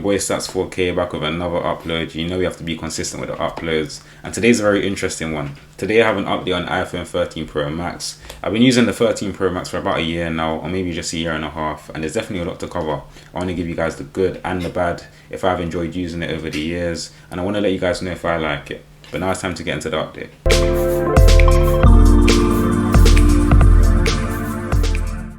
Boy Stats 4K back with another upload. You know we have to be consistent with the uploads, and today's a very interesting one. Today I have an update on iPhone 13 Pro Max. I've been using the 13 Pro Max for about a year now, or maybe just a year and a half, and there's definitely a lot to cover. I want to give you guys the good and the bad, if I've enjoyed using it over the years, and I want to let you guys know if I like it. But now it's time to get into the update.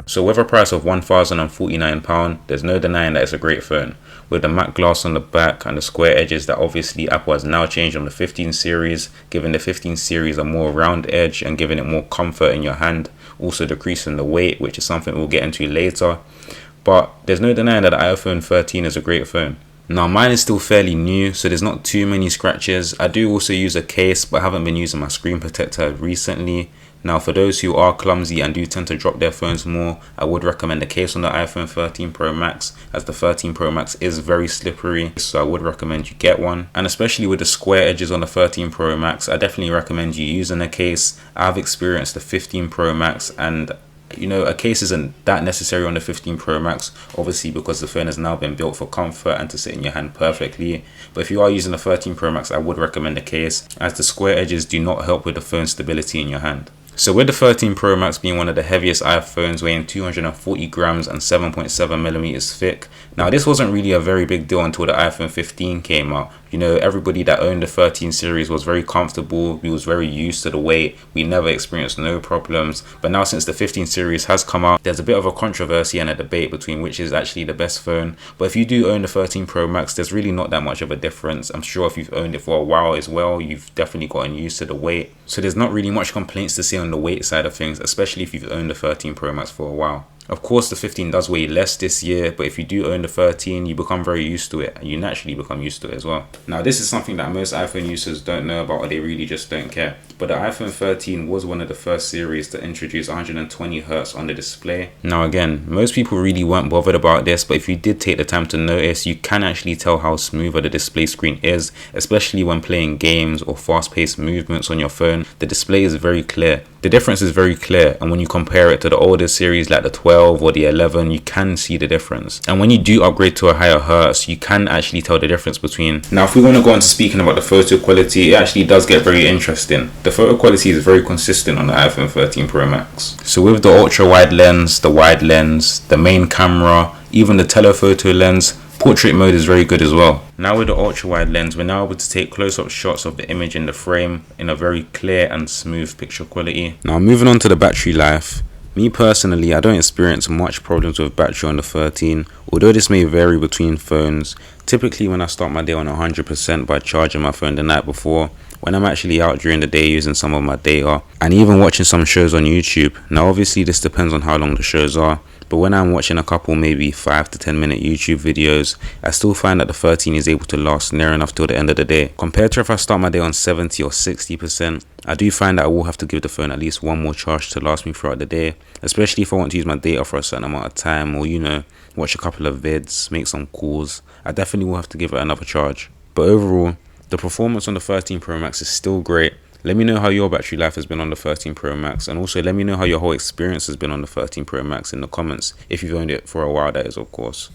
So with a price of £1,049, there's no denying that it's a great phone. With the matte glass on the back and the square edges that obviously Apple has now changed on the 15 series, giving the 15 series a more round edge and giving it more comfort in your hand, also decreasing the weight, which is something we'll get into later. But there's no denying that the iPhone 13 is a great phone. Now mine is still fairly new, so there's not too many scratches. I do also use a case, but I haven't been using my screen protector recently. Now for those who are clumsy and do tend to drop their phones more, I would recommend a case on the iPhone 13 Pro Max, as the 13 Pro Max is very slippery, so I would recommend you get one. And especially with the square edges on the 13 Pro Max, I definitely recommend you using a case. I've experienced the 15 Pro Max, and you know, a case isn't that necessary on the 15 Pro Max, obviously because the phone has now been built for comfort and to sit in your hand perfectly. But if you are using the 13 Pro Max, I would recommend a case, as the square edges do not help with the phone stability in your hand. So with the 13 Pro Max being one of the heaviest iPhones, weighing 240 grams and 7.7 millimeters thick. Now this wasn't really a very big deal until the iPhone 15 came out. You know, everybody that owned the 13 series was very comfortable, we was very used to the weight, we never experienced no problems. But now since the 15 series has come out, there's a bit of a controversy and a debate between which is actually the best phone. But if you do own the 13 Pro Max, there's really not that much of a difference. I'm sure if you've owned it for a while as well, you've definitely gotten used to the weight. So there's not really much complaints to say on the weight side of things, especially if you've owned the 13 Pro Max for a while. Of course, the 15 does weigh less this year, but if you do own the 13, you become very used to it, and you naturally become used to it as well. Now, this is something that most iPhone users don't know about, or they really just don't care. But the iPhone 13 was one of the first series to introduce 120Hz on the display. Now again, most people really weren't bothered about this, but if you did take the time to notice, you can actually tell how smoother the display screen is, especially when playing games or fast-paced movements on your phone. The display is very clear. The difference is very clear, and when you compare it to the older series like the 12 or the 11, you can see the difference. And when you do upgrade to a higher hertz, you can actually tell the difference between. Now if we want to go on to speaking about the photo quality, it actually does get very interesting. The photo quality is very consistent on the iPhone 13 Pro Max. So with the ultra wide lens, the wide lens, the main camera, even the telephoto lens, portrait mode is very good as well. Now with the ultra wide lens, we're now able to take close-up shots of the image in the frame in a very clear and smooth picture quality. Now moving on to the battery life. Me personally, I don't experience much problems with battery on the 13, although this may vary between phones. Typically when I start my day on 100% by charging my phone the night before, when I'm actually out during the day using some of my data, and even watching some shows on YouTube. Now obviously this depends on how long the shows are, but when I'm watching a couple maybe 5 to 10 minute YouTube videos, I still find that the 13 is able to last near enough till the end of the day. Compared to if I start my day on 70 or 60%, I do find that I will have to give the phone at least one more charge to last me throughout the day, especially if I want to use my data for a certain amount of time, or you know, watch a couple of vids, make some calls. I definitely will have to give it another charge. But overall, the performance on the 13 Pro Max is still great. Let me know how your battery life has been on the 13 Pro Max, and also let me know how your whole experience has been on the 13 Pro Max in the comments, if you've owned it for a while, that is, of course.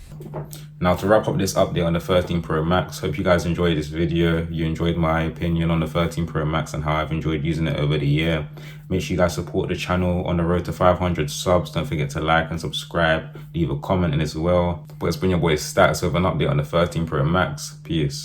Now to wrap up this update on the 13 Pro Max, hope you guys enjoyed this video. You enjoyed my opinion on the 13 Pro Max and how I've enjoyed using it over the year. Make sure you guys support the channel on the road to 500 subs. Don't forget to like and subscribe, leave a comment in as well. But it's been your boy Stats with an update on the 13 Pro Max. Peace.